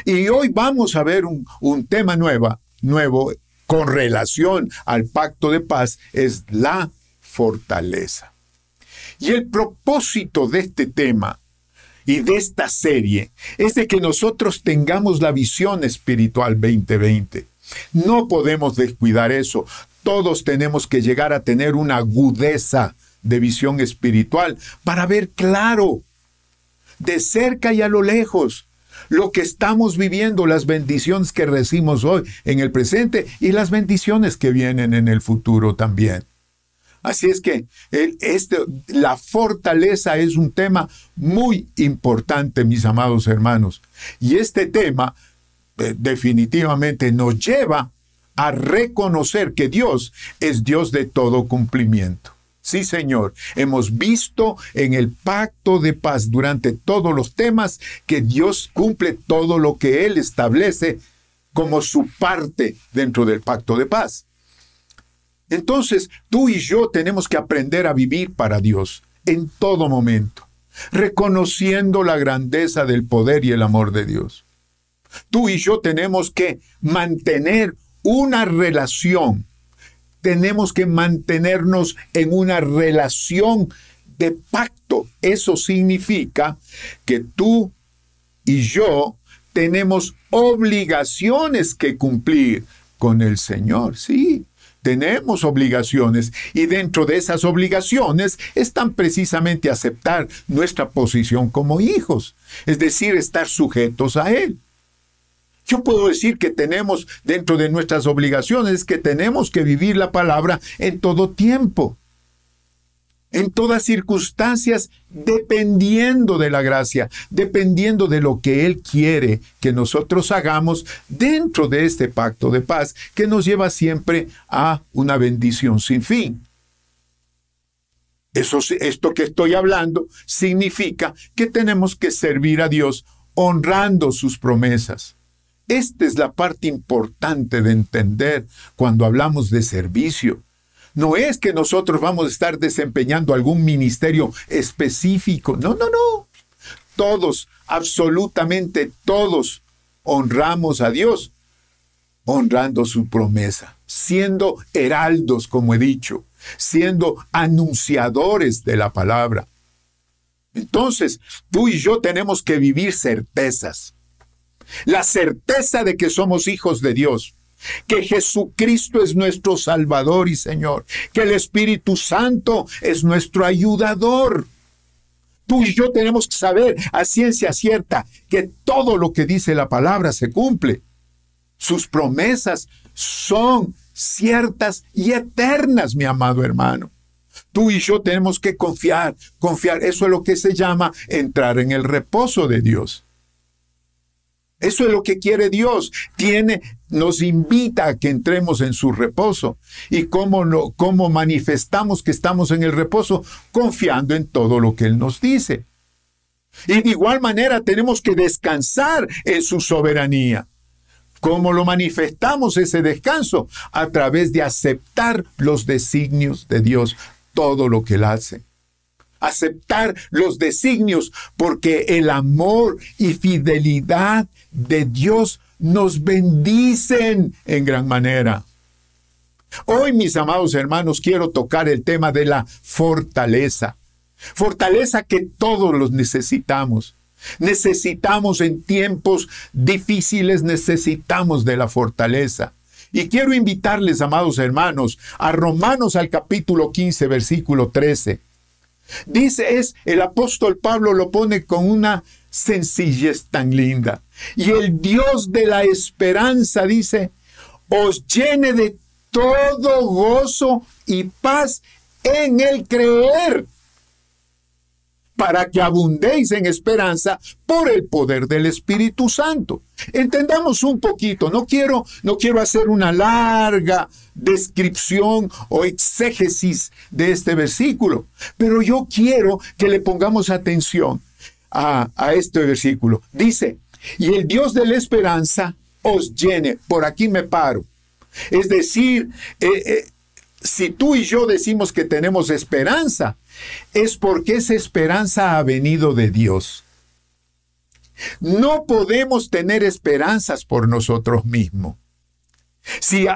Y hoy vamos a ver un tema nuevo con relación al pacto de paz, es la fortaleza. Y el propósito de este tema y de esta serie es de que nosotros tengamos la visión espiritual 2020. No podemos descuidar eso. Todos tenemos que llegar a tener una agudeza de visión espiritual para ver claro, de cerca y a lo lejos, lo que estamos viviendo, las bendiciones que recibimos hoy en el presente y las bendiciones que vienen en el futuro también. Así es que la fortaleza es un tema muy importante, mis amados hermanos. Y este tema definitivamente nos lleva a reconocer que Dios es Dios de todo cumplimiento. Sí, Señor, hemos visto en el pacto de paz durante todos los temas que Dios cumple todo lo que Él establece como su parte dentro del pacto de paz. Entonces, tú y yo tenemos que aprender a vivir para Dios en todo momento, reconociendo la grandeza del poder y el amor de Dios. Tú y yo tenemos que mantener una relación. Tenemos que mantenernos en una relación de pacto. Eso significa que tú y yo tenemos obligaciones que cumplir con el Señor. Sí, tenemos obligaciones. Y dentro de esas obligaciones están precisamente aceptar nuestra posición como hijos. Es decir, estar sujetos a Él. Yo puedo decir que tenemos dentro de nuestras obligaciones que tenemos que vivir la palabra en todo tiempo, en todas circunstancias, dependiendo de la gracia, dependiendo de lo que Él quiere que nosotros hagamos dentro de este pacto de paz que nos lleva siempre a una bendición sin fin. Esto que estoy hablando significa que tenemos que servir a Dios honrando sus promesas. Esta es la parte importante de entender cuando hablamos de servicio. No es que nosotros vamos a estar desempeñando algún ministerio específico. No. Todos, absolutamente todos, honramos a Dios, honrando su promesa, siendo heraldos, como he dicho, siendo anunciadores de la palabra. Entonces, tú y yo tenemos que vivir certezas. La certeza de que somos hijos de Dios, que Jesucristo es nuestro Salvador y Señor, que el Espíritu Santo es nuestro ayudador. Tú y yo tenemos que saber a ciencia cierta que todo lo que dice la palabra se cumple. Sus promesas son ciertas y eternas, mi amado hermano. Tú y yo tenemos que confiar. Eso es lo que se llama entrar en el reposo de Dios. Eso es lo que quiere Dios. Nos invita a que entremos en su reposo. ¿Y cómo manifestamos que estamos en el reposo? Confiando en todo lo que Él nos dice. Y de igual manera tenemos que descansar en su soberanía. ¿Cómo lo manifestamos ese descanso? A través de aceptar los designios de Dios, todo lo que Él hace. Aceptar los designios, porque el amor y fidelidad de Dios nos bendicen en gran manera. Hoy, mis amados hermanos, quiero tocar el tema de la fortaleza. Fortaleza que todos los necesitamos. Necesitamos en tiempos difíciles, necesitamos de la fortaleza. Y quiero invitarles, amados hermanos, a Romanos al capítulo 15, versículo 13. Dice, el apóstol Pablo lo pone con una sencillez tan linda. Y el Dios de la esperanza, dice, os llene de todo gozo y paz en el creer, para que abundéis en esperanza por el poder del Espíritu Santo. Entendamos un poquito, no quiero hacer una larga descripción o exégesis de este versículo, pero yo quiero que le pongamos atención a este versículo. Dice, y el Dios de la esperanza os llene. Por aquí me paro. Es decir, si tú y yo decimos que tenemos esperanza, es porque esa esperanza ha venido de Dios. No podemos tener esperanzas por nosotros mismos. Si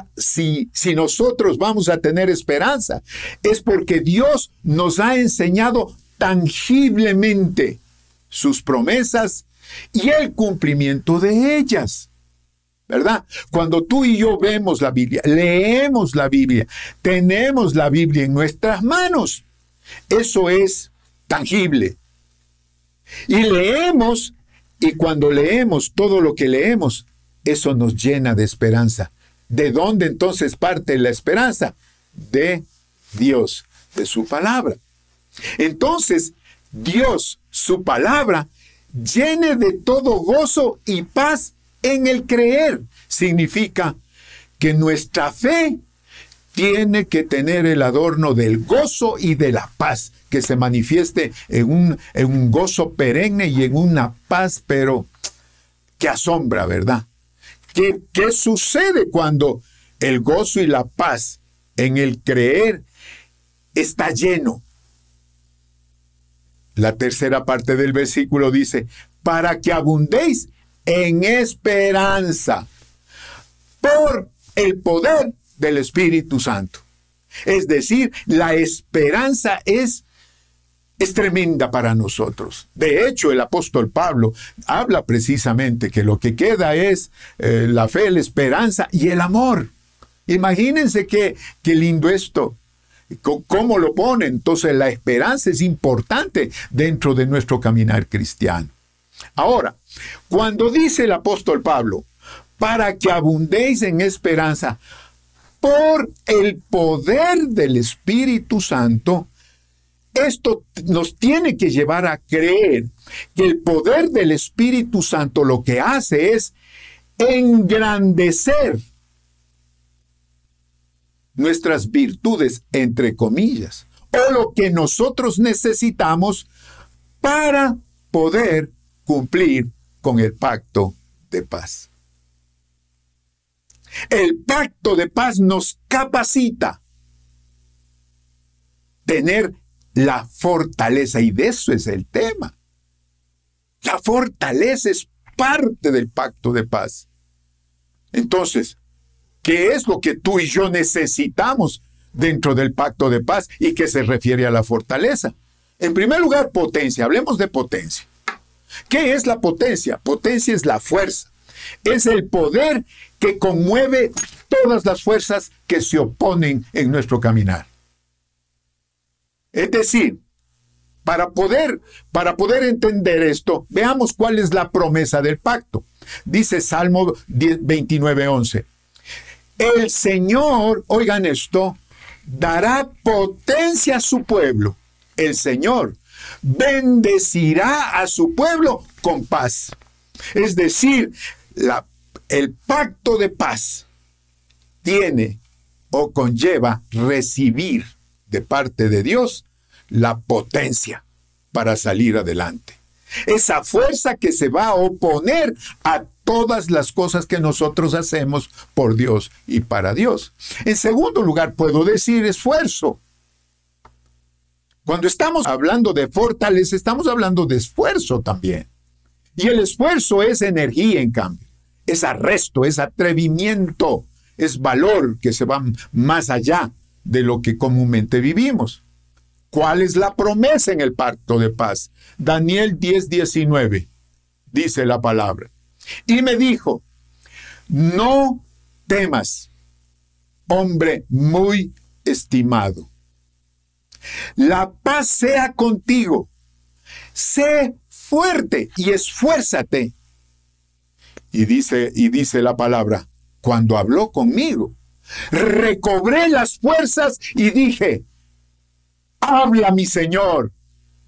nosotros vamos a tener esperanza, es porque Dios nos ha enseñado tangiblemente sus promesas y el cumplimiento de ellas, ¿verdad? Cuando tú y yo vemos la Biblia, leemos la Biblia, tenemos la Biblia en nuestras manos, eso es tangible. Y leemos, y cuando leemos todo lo que leemos, eso nos llena de esperanza. ¿De dónde entonces parte la esperanza? De Dios, de su palabra. Entonces, Dios, su palabra, llene de todo gozo y paz en el creer. Significa que nuestra fe tiene que tener el adorno del gozo y de la paz, que se manifieste en un gozo perenne y en una paz, pero que asombra, ¿verdad? ¿Qué sucede cuando el gozo y la paz en el creer está lleno? La tercera parte del versículo dice, para que abundéis en esperanza por el poder del Espíritu Santo. Es decir, la esperanza es tremenda para nosotros. De hecho, el apóstol Pablo habla precisamente que lo que queda es la fe, la esperanza y el amor. Imagínense qué lindo esto. ¿Cómo lo pone? Entonces, la esperanza es importante dentro de nuestro caminar cristiano. Ahora, cuando dice el apóstol Pablo, para que abundéis en esperanza por el poder del Espíritu Santo, esto nos tiene que llevar a creer que el poder del Espíritu Santo lo que hace es engrandecer nuestras virtudes, entre comillas, o lo que nosotros necesitamos para poder cumplir con el pacto de paz. El pacto de paz nos capacita tener la fortaleza, y de eso es el tema. La fortaleza es parte del pacto de paz. Entonces, ¿qué es lo que tú y yo necesitamos dentro del pacto de paz y que se refiere a la fortaleza? En primer lugar, potencia. Hablemos de potencia. ¿Qué es la potencia? Potencia es la fuerza. Es el poder que conmueve todas las fuerzas que se oponen en nuestro caminar. Es decir, para poder entender esto, veamos cuál es la promesa del pacto. Dice Salmo 29:11. El Señor, oigan esto, dará potencia a su pueblo. El Señor bendecirá a su pueblo con paz. Es decir, el pacto de paz tiene o conlleva recibir de parte de Dios la potencia para salir adelante. Esa fuerza que se va a oponer a todas las cosas que nosotros hacemos por Dios y para Dios. En segundo lugar, puedo decir esfuerzo. Cuando estamos hablando de fortaleza, estamos hablando de esfuerzo también. Y el esfuerzo es energía, en cambio. Es arresto, es atrevimiento, es valor que se va más allá de lo que comúnmente vivimos. ¿Cuál es la promesa en el pacto de paz? Daniel 10:19, dice la palabra. Y me dijo, no temas, hombre muy estimado. La paz sea contigo. Sé fuerte y esfuérzate. Y dice la palabra, cuando habló conmigo, recobré las fuerzas y dije, habla mi Señor,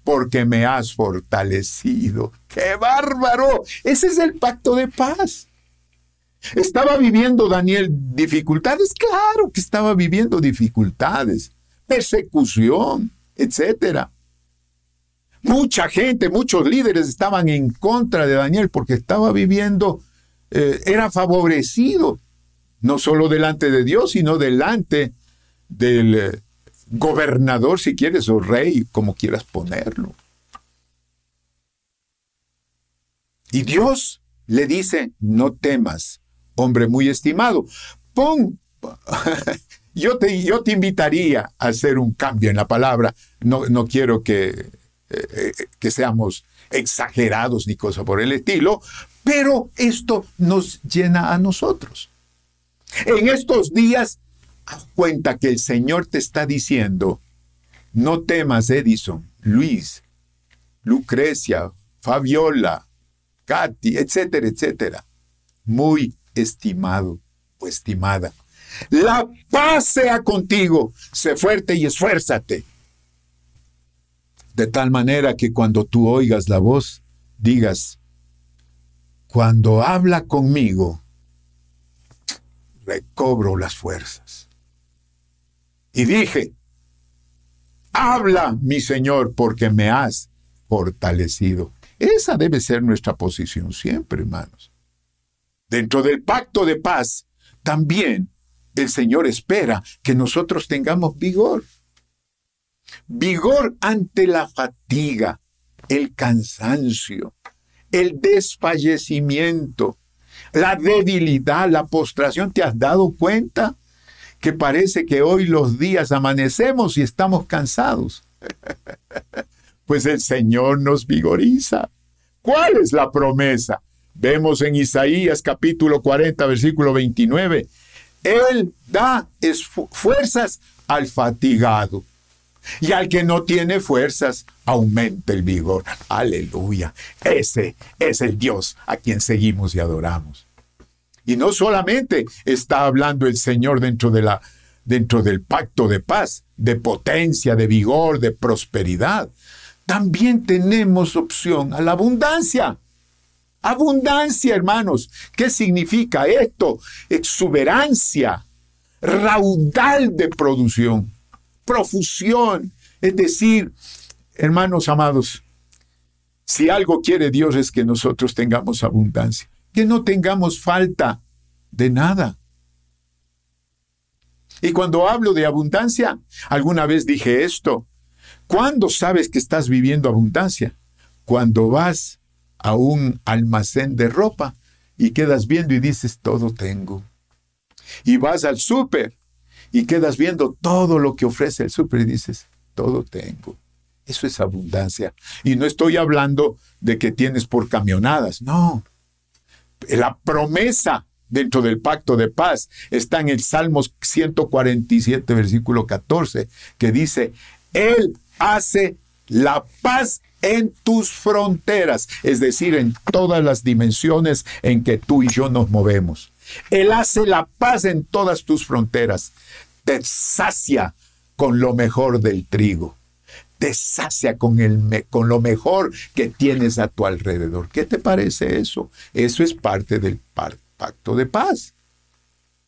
porque me has fortalecido. ¡Qué bárbaro! Ese es el pacto de paz. ¿Estaba viviendo Daniel dificultades? Claro que estaba viviendo dificultades, persecución, etcétera. Mucha gente, muchos líderes estaban en contra de Daniel porque estaba viviendo, era favorecido, no solo delante de Dios, sino delante del gobernador, si quieres, o rey, como quieras ponerlo. Y Dios le dice, no temas, hombre muy estimado. Yo te invitaría a hacer un cambio en la palabra. No quiero que seamos exagerados ni cosa por el estilo, pero esto nos llena a nosotros. En estos días, haz cuenta que el Señor te está diciendo, no temas, Edison, Luis, Lucrecia, Fabiola, Katy, etcétera, etcétera. Muy estimado o estimada. La paz sea contigo. Sé fuerte y esfuérzate. De tal manera que cuando tú oigas la voz, digas, cuando habla conmigo, recobro las fuerzas. Y dije, habla, mi Señor, porque me has fortalecido. Esa debe ser nuestra posición siempre, hermanos. Dentro del pacto de paz, también el Señor espera que nosotros tengamos vigor. Vigor ante la fatiga, el cansancio, el desfallecimiento, la debilidad, la postración. ¿Te has dado cuenta que parece que hoy los días amanecemos y estamos cansados? Pues el Señor nos vigoriza. ¿Cuál es la promesa? Vemos en Isaías capítulo 40, versículo 29. Él da fuerzas al fatigado. Y al que no tiene fuerzas, aumenta el vigor. Aleluya. Ese es el Dios a quien seguimos y adoramos. Y no solamente está hablando el Señor dentro del pacto de paz, de potencia, de vigor, de prosperidad. También tenemos opción a la abundancia. Abundancia, hermanos. ¿Qué significa esto? Exuberancia, raudal de producción, profusión. Es decir, hermanos amados, si algo quiere Dios es que nosotros tengamos abundancia, que no tengamos falta de nada. Y cuando hablo de abundancia, alguna vez dije esto, ¿cuándo sabes que estás viviendo abundancia? Cuando vas a un almacén de ropa y quedas viendo y dices, todo tengo. Y vas al súper y quedas viendo todo lo que ofrece el súper y dices, todo tengo. Eso es abundancia. Y no estoy hablando de que tienes por camionadas, no. La promesa dentro del pacto de paz está en el Salmos 147, versículo 14, que dice, Él hace la paz en tus fronteras, es decir, en todas las dimensiones en que tú y yo nos movemos. Él hace la paz en todas tus fronteras. Te sacia con lo mejor del trigo. Te sacia con lo mejor que tienes a tu alrededor. ¿Qué te parece eso? Eso es parte del pacto de paz.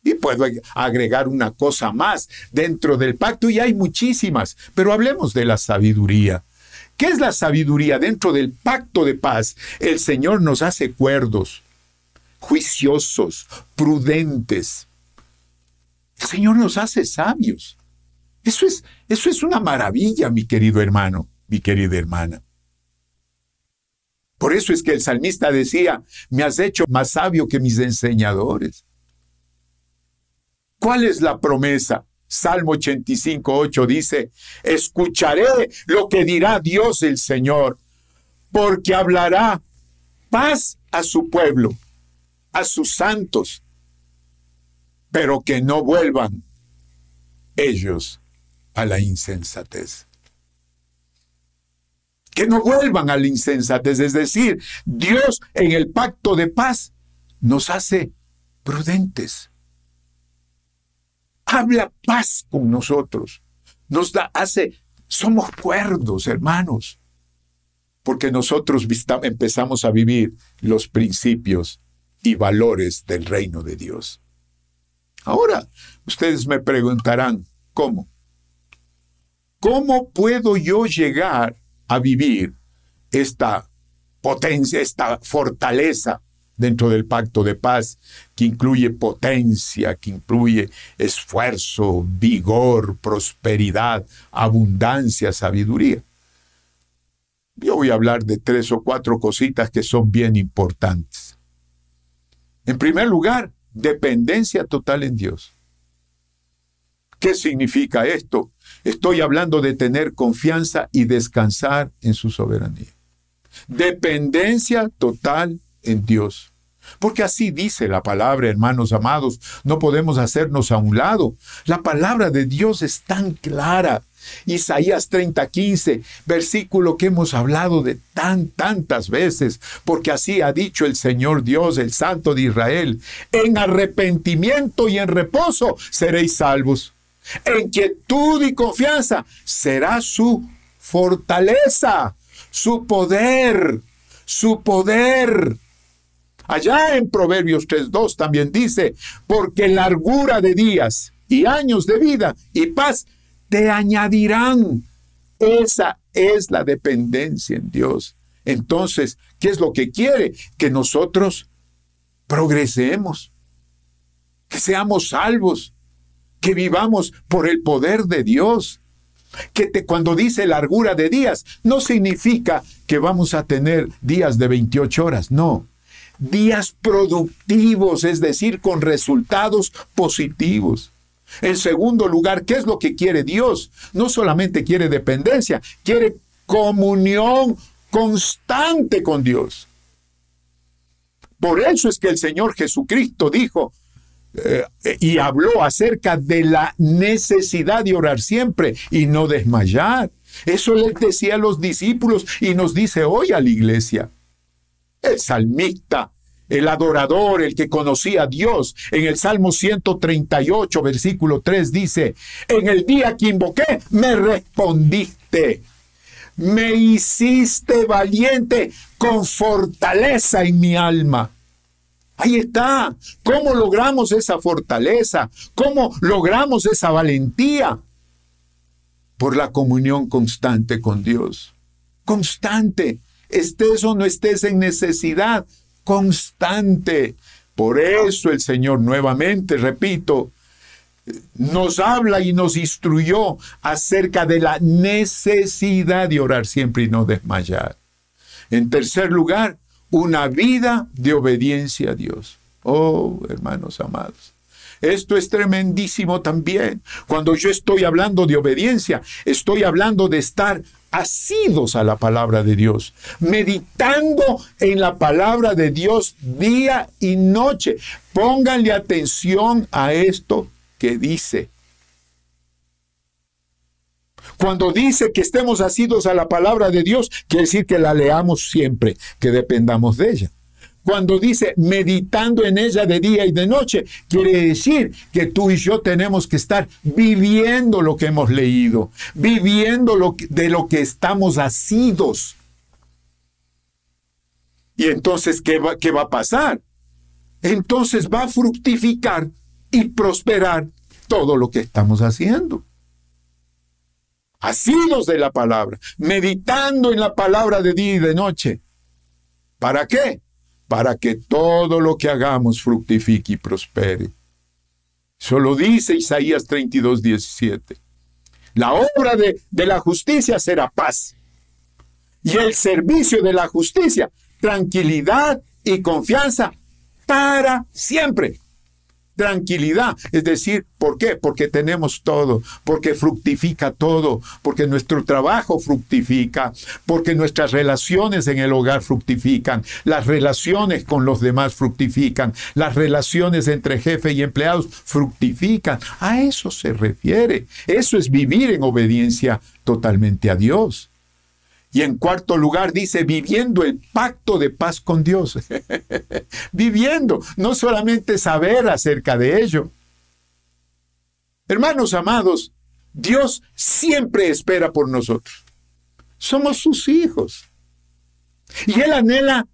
Y puedo agregar una cosa más dentro del pacto, y hay muchísimas, pero hablemos de la sabiduría. ¿Qué es la sabiduría? Dentro del pacto de paz, el Señor nos hace cuerdos, juiciosos, prudentes. El Señor nos hace sabios. Eso es una maravilla, mi querido hermano, mi querida hermana. Por eso es que el salmista decía, me has hecho más sabio que mis enseñadores. ¿Cuál es la promesa? Salmo 85:8 dice, escucharé lo que dirá Dios el Señor, porque hablará paz a su pueblo, a sus santos, pero que no vuelvan ellos a la insensatez. Que no vuelvan a la insensatez, es decir, Dios en el pacto de paz nos hace prudentes. Habla paz con nosotros. Somos cuerdos, hermanos. Porque nosotros empezamos a vivir los principios y valores del reino de Dios. Ahora, ustedes me preguntarán, ¿cómo? ¿Cómo puedo yo llegar a vivir esta potencia, esta fortaleza dentro del pacto de paz, que incluye potencia, que incluye esfuerzo, vigor, prosperidad, abundancia, sabiduría? Yo voy a hablar de 3 o 4 cositas que son bien importantes. En primer lugar, dependencia total en Dios. ¿Qué significa esto? Estoy hablando de tener confianza y descansar en su soberanía. Dependencia total en Dios. Porque así dice la palabra, hermanos amados, no podemos hacernos a un lado. La palabra de Dios es tan clara. Isaías 30:15, versículo que hemos hablado de tantas veces, porque así ha dicho el Señor Dios, el Santo de Israel: en arrepentimiento y en reposo seréis salvos. En quietud y confianza será su fortaleza, su poder, su poder. Allá en Proverbios 3:2 también dice: porque largura de días y años de vida y paz te añadirán. Esa es la dependencia en Dios. Entonces, ¿qué es lo que quiere? Que nosotros progresemos, que seamos salvos, que vivamos por el poder de Dios. Cuando dice largura de días, no significa que vamos a tener días de 28 horas, no. Días productivos, es decir, con resultados positivos. En segundo lugar, ¿qué es lo que quiere Dios? No solamente quiere dependencia, quiere comunión constante con Dios. Por eso es que el Señor Jesucristo dijo y habló acerca de la necesidad de orar siempre y no desmayar. Eso les decía a los discípulos y nos dice hoy a la iglesia. El salmista, el adorador, el que conocía a Dios, en el Salmo 138, versículo 3 dice: en el día que invoqué, me respondiste. Me hiciste valiente con fortaleza en mi alma. Ahí está. ¿Cómo logramos esa fortaleza? ¿Cómo logramos esa valentía? Por la comunión constante con Dios. Constante. Estés o no estés en necesidad. Constante. Por eso el Señor nuevamente, repito, nos habla y nos instruyó acerca de la necesidad de orar siempre y no desmayar. En tercer lugar, una vida de obediencia a Dios. Oh, hermanos amados, esto es tremendísimo también. Cuando yo estoy hablando de obediencia, estoy hablando de estar asidos a la palabra de Dios, meditando en la palabra de Dios día y noche. Pónganle atención a esto que dice. Cuando dice que estemos asidos a la palabra de Dios, quiere decir que la leamos siempre, que dependamos de ella. Cuando dice meditando en ella de día y de noche, quiere decir que tú y yo tenemos que estar viviendo lo que hemos leído, viviendo de lo que estamos asidos. Y entonces, ¿qué va a pasar? Entonces va a fructificar y prosperar todo lo que estamos haciendo. Asidos de la palabra, meditando en la palabra de día y de noche. ¿Para qué? Para que todo lo que hagamos fructifique y prospere. Eso lo dice Isaías 32:17. La obra de la justicia será paz. Y el servicio de la justicia, tranquilidad y confianza para siempre. Tranquilidad, es decir, ¿por qué? Porque tenemos todo, porque fructifica todo, porque nuestro trabajo fructifica, porque nuestras relaciones en el hogar fructifican, las relaciones con los demás fructifican, las relaciones entre jefe y empleados fructifican. A eso se refiere. Eso es vivir en obediencia totalmente a Dios. Y en cuarto lugar dice, viviendo el pacto de paz con Dios. Viviendo, no solamente saber acerca de ello. Hermanos amados, Dios siempre espera por nosotros. Somos sus hijos. Y Él anhela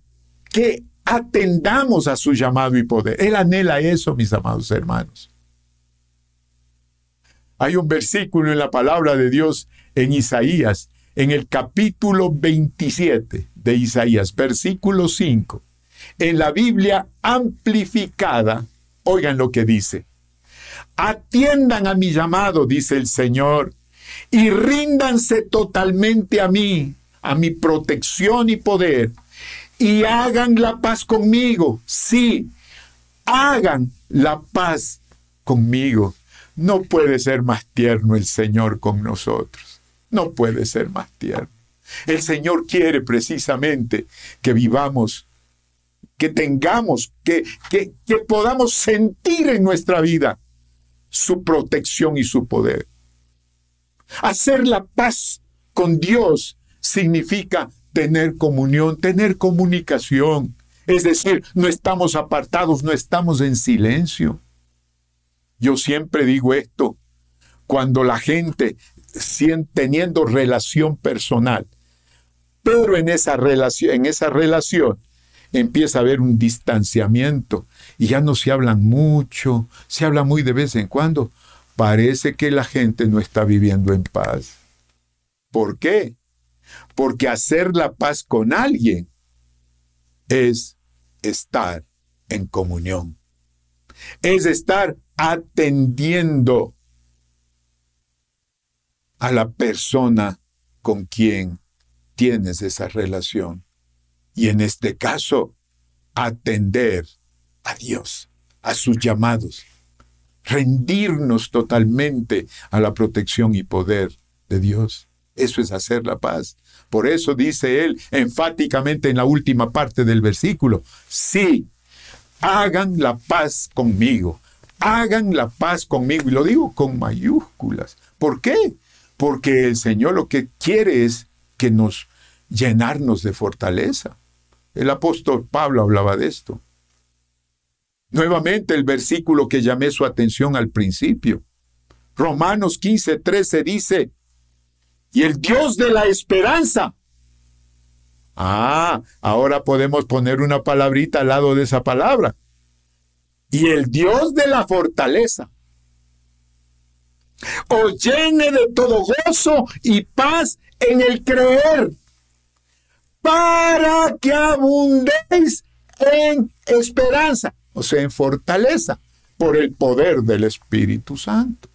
que atendamos a su llamado y poder. Él anhela eso, mis amados hermanos. Hay un versículo en la palabra de Dios en Isaías, en el capítulo 27 de Isaías, versículo 5, en la Biblia amplificada, oigan lo que dice. Atiendan a mi llamado, dice el Señor, y ríndanse totalmente a mí. a mi protección y poder, y hagan la paz conmigo. Sí, hagan la paz conmigo. No puede ser más tierno el Señor con nosotros. No puede ser más tierno. El Señor quiere precisamente que vivamos, que tengamos, que podamos sentir en nuestra vida su protección y su poder. Hacer la paz con Dios significa tener comunión, tener comunicación. Es decir, no estamos apartados, no estamos en silencio. Yo siempre digo esto, cuando la gente teniendo relación personal, pero en esa relación empieza a haber un distanciamiento y ya no se hablan mucho, se habla muy de vez en cuando. Parece que la gente no está viviendo en paz. ¿Por qué? Porque hacer la paz con alguien es estar en comunión. Es estar atendiendo a la persona con quien tienes esa relación. Y en este caso, atender a Dios, a sus llamados. Rendirnos totalmente a la protección y poder de Dios. Eso es hacer la paz. Por eso dice él enfáticamente en la última parte del versículo, sí, hagan la paz conmigo. Hagan la paz conmigo. Y lo digo con mayúsculas. ¿Por qué? Porque el Señor lo que quiere es que llenarnos de fortaleza. El apóstol Pablo hablaba de esto. Nuevamente el versículo que llamé su atención al principio. Romanos 15:13 dice, y el Dios de la esperanza. Ahora podemos poner una palabrita al lado de esa palabra. Y el Dios de la fortaleza os llene de todo gozo y paz en el creer, para que abundéis en esperanza, o sea, en fortaleza, por el poder del Espíritu Santo.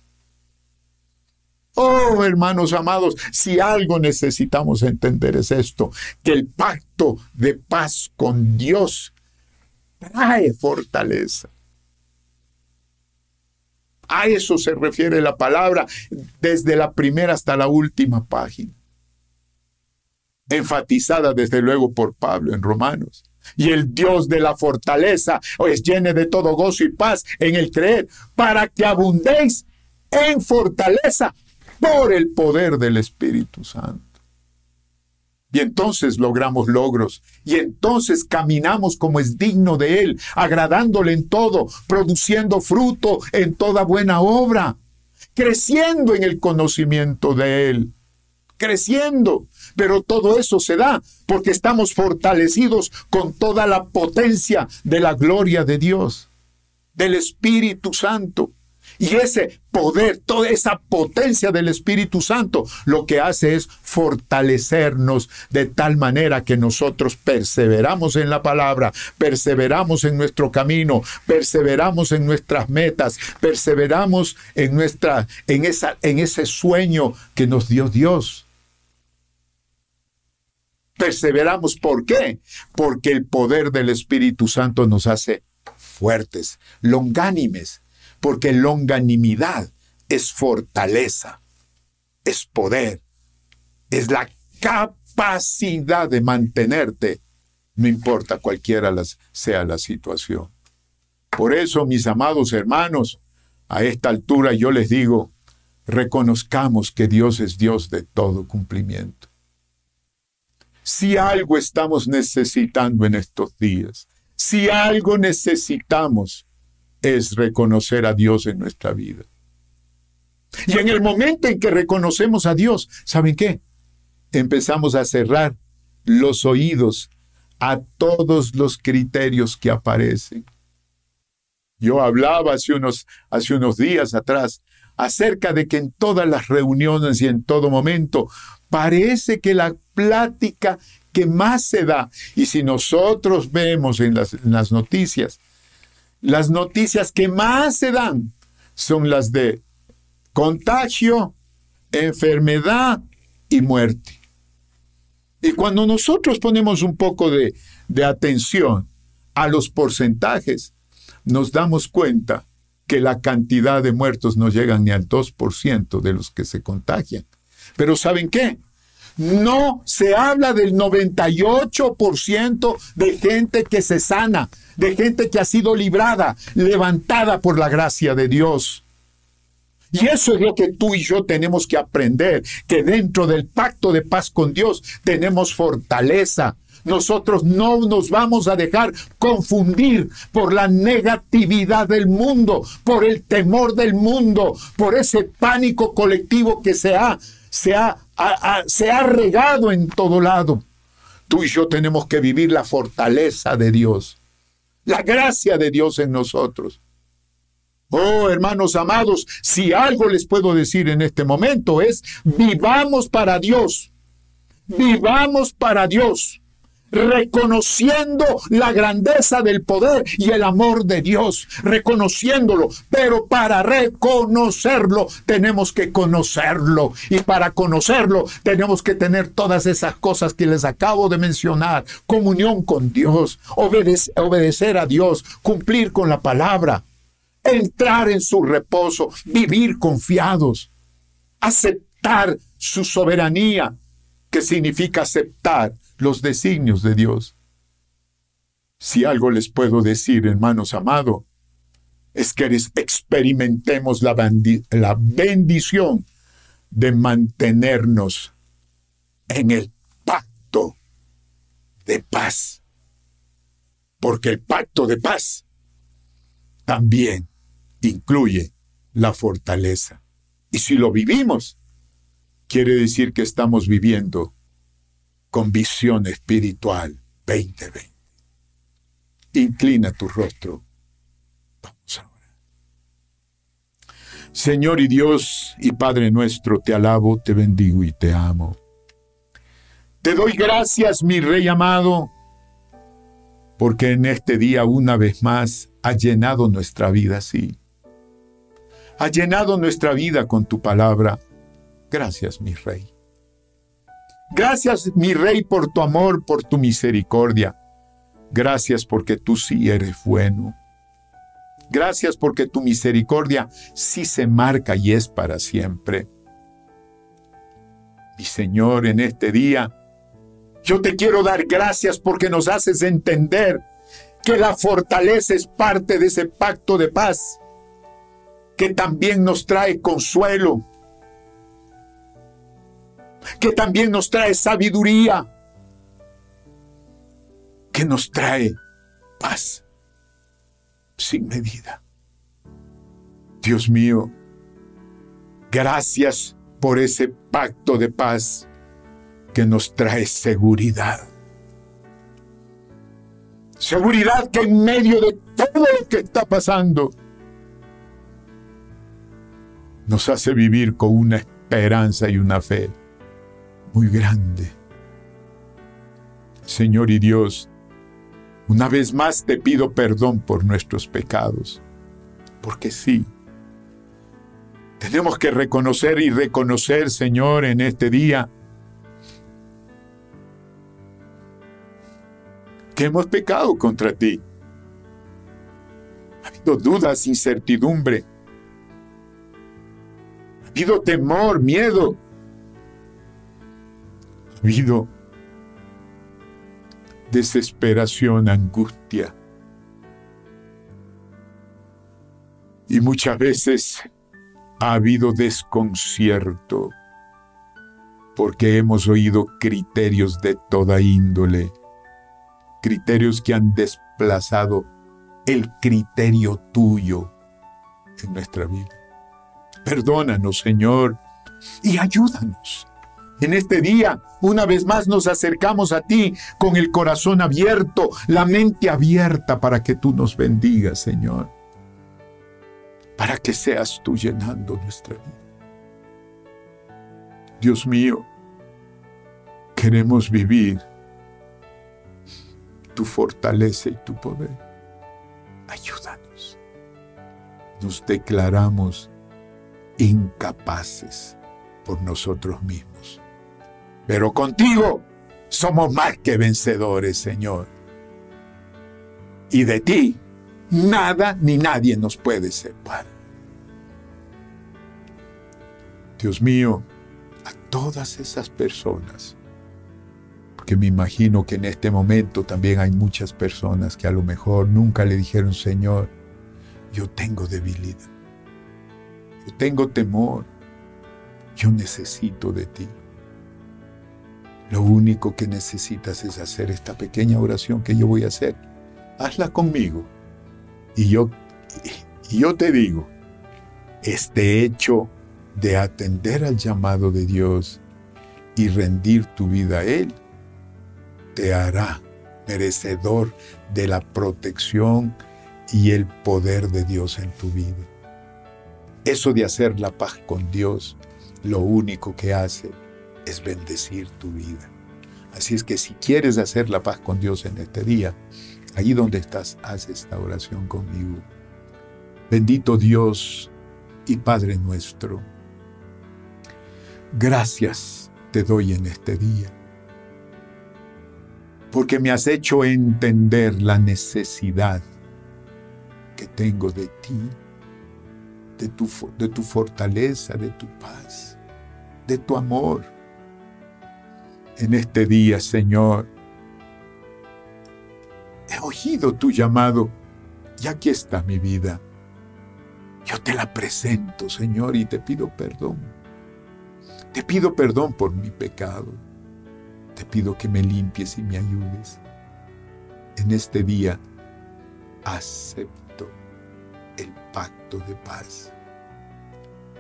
Oh, hermanos amados, si algo necesitamos entender es esto, que el pacto de paz con Dios trae fortaleza. A eso se refiere la palabra desde la primera hasta la última página. Enfatizada desde luego por Pablo en Romanos. Y el Dios de la fortaleza os llene de todo gozo y paz en el creer, para que abundéis en fortaleza por el poder del Espíritu Santo. Y entonces logramos logros, y entonces caminamos como es digno de Él, agradándole en todo, produciendo fruto en toda buena obra, creciendo en el conocimiento de Él, creciendo. Pero todo eso se da porque estamos fortalecidos con toda la potencia de la gloria de Dios, del Espíritu Santo. Y ese poder, toda esa potencia del Espíritu Santo, lo que hace es fortalecernos de tal manera que nosotros perseveramos en la palabra, perseveramos en nuestro camino, perseveramos en nuestras metas, perseveramos en ese sueño que nos dio Dios. Perseveramos, ¿por qué? Porque el poder del Espíritu Santo nos hace fuertes, longánimes. Porque longanimidad es fortaleza, es poder, es la capacidad de mantenerte, no importa cualquiera sea la situación. Por eso, mis amados hermanos, a esta altura yo les digo, reconozcamos que Dios es Dios de todo cumplimiento. Si algo estamos necesitando en estos días, si algo necesitamos, es reconocer a Dios en nuestra vida. Y en el momento en que reconocemos a Dios, ¿saben qué? Empezamos a cerrar los oídos a todos los criterios que aparecen. Yo hablaba hace unos días atrás acerca de que en todas las reuniones y en todo momento parece que la plática que más se da, y si nosotros vemos en las noticias, las noticias que más se dan son las de contagio, enfermedad y muerte. Y Y cuando nosotros ponemos un poco de atención a los porcentajes, nos damos cuenta que la cantidad de muertos no llegan ni al 2% de los que se contagian. Pero ¿saben qué? No se habla del 98% de gente que se sana, de gente que ha sido librada, levantada por la gracia de Dios. Y eso es lo que tú y yo tenemos que aprender, que dentro del pacto de paz con Dios tenemos fortaleza. Nosotros no nos vamos a dejar confundir por la negatividad del mundo, por el temor del mundo, por ese pánico colectivo que se ha regado en todo lado. Tú y yo tenemos que vivir la fortaleza de Dios, la gracia de Dios en nosotros. Oh, hermanos amados, si algo les puedo decir en este momento es: vivamos para Dios, vivamos para Dios, reconociendo la grandeza del poder y el amor de Dios, reconociéndolo, pero para reconocerlo tenemos que conocerlo, y para conocerlo tenemos que tener todas esas cosas que les acabo de mencionar: comunión con Dios, obedecer a Dios, cumplir con la palabra, entrar en su reposo, vivir confiados, aceptar su soberanía, que significa aceptar los designios de Dios. Si algo les puedo decir, hermanos amados, es que experimentemos la bendición de mantenernos en el pacto de paz, porque el pacto de paz también incluye la fortaleza. Y si lo vivimos, quiere decir que estamos viviendo con visión espiritual 2020. Inclina tu rostro. Vamos ahora. Señor y Dios y Padre nuestro, te alabo, te bendigo y te amo. Te doy gracias, mi Rey amado, porque en este día una vez más ha llenado nuestra vida así. Ha llenado nuestra vida con tu palabra. Gracias, mi Rey. Gracias, mi Rey, por tu amor, por tu misericordia. Gracias porque tú sí eres bueno. Gracias porque tu misericordia sí se marca y es para siempre. Mi Señor, en este día, yo te quiero dar gracias porque nos haces entender que la fortaleza es parte de ese pacto de paz, que también nos trae consuelo, que también nos trae sabiduría, que nos trae paz sin medida. Dios mío, gracias por ese pacto de paz que nos trae seguridad. Seguridad que en medio de todo lo que está pasando nos hace vivir con una esperanza y una fe muy grande. Señor y Dios, una vez más te pido perdón por nuestros pecados, porque sí, tenemos que reconocer, Señor, en este día que hemos pecado contra ti. Ha habido dudas, incertidumbre, ha habido temor, miedo, ha habido desesperación, angustia. Y muchas veces ha habido desconcierto, porque hemos oído criterios de toda índole, criterios que han desplazado el criterio tuyo en nuestra vida. Perdónanos, Señor, y ayúdanos. En este día, una vez más nos acercamos a ti con el corazón abierto, la mente abierta, para que tú nos bendigas, Señor. Para que seas tú llenando nuestra vida. Dios mío, queremos vivir tu fortaleza y tu poder. Ayúdanos. Nos declaramos incapaces por nosotros mismos, pero contigo Somos más que vencedores, Señor. Y de ti, nada ni nadie nos puede separar. Dios mío, a todas esas personas, porque me imagino que en este momento también hay muchas personas que a lo mejor nunca le dijeron, Señor, yo tengo debilidad, yo tengo temor, yo necesito de ti. Lo único que necesitas es hacer esta pequeña oración que yo voy a hacer. Hazla conmigo. Y yo te digo, este hecho de atender al llamado de Dios y rendir tu vida a Él, te hará merecedor de la protección y el poder de Dios en tu vida. Eso de hacer la paz con Dios, lo único que hace es bendecir tu vida. Así es que si quieres hacer la paz con Dios en este día, allí donde estás, haz esta oración conmigo. Bendito Dios y Padre nuestro, gracias te doy en este día, porque me has hecho entender la necesidad que tengo de ti, de tu fortaleza, de tu paz, de tu amor. En este día, Señor, he oído tu llamado y aquí está mi vida. Yo te la presento, Señor, y te pido perdón. Te pido perdón por mi pecado. Te pido que me limpies y me ayudes. En este día acepto el pacto de paz.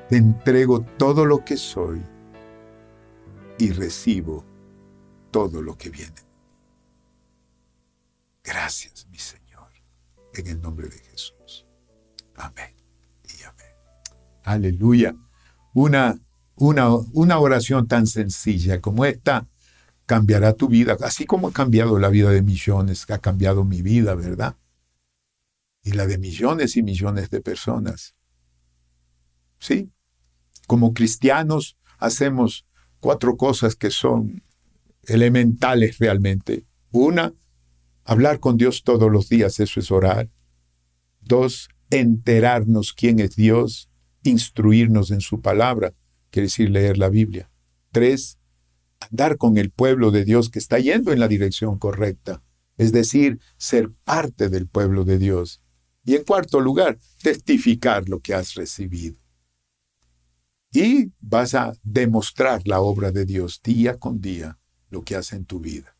Te entrego todo lo que soy y recibo todo lo que viene. Gracias, mi Señor, en el nombre de Jesús. Amén y amén. Aleluya. Una oración tan sencilla como esta cambiará tu vida, así como ha cambiado la vida de millones, que ha cambiado mi vida, ¿verdad? Y la de millones y millones de personas. ¿Sí? Como cristianos hacemos 4 cosas que son elementales realmente. 1, hablar con Dios todos los días, eso es orar. 2, enterarnos quién es Dios, instruirnos en su palabra, quiere decir leer la Biblia. 3, andar con el pueblo de Dios que está yendo en la dirección correcta, es decir, ser parte del pueblo de Dios. Y en 4 lugar, testificar lo que has recibido. Y vas a demostrar la obra de Dios día con día, lo que hace en tu vida.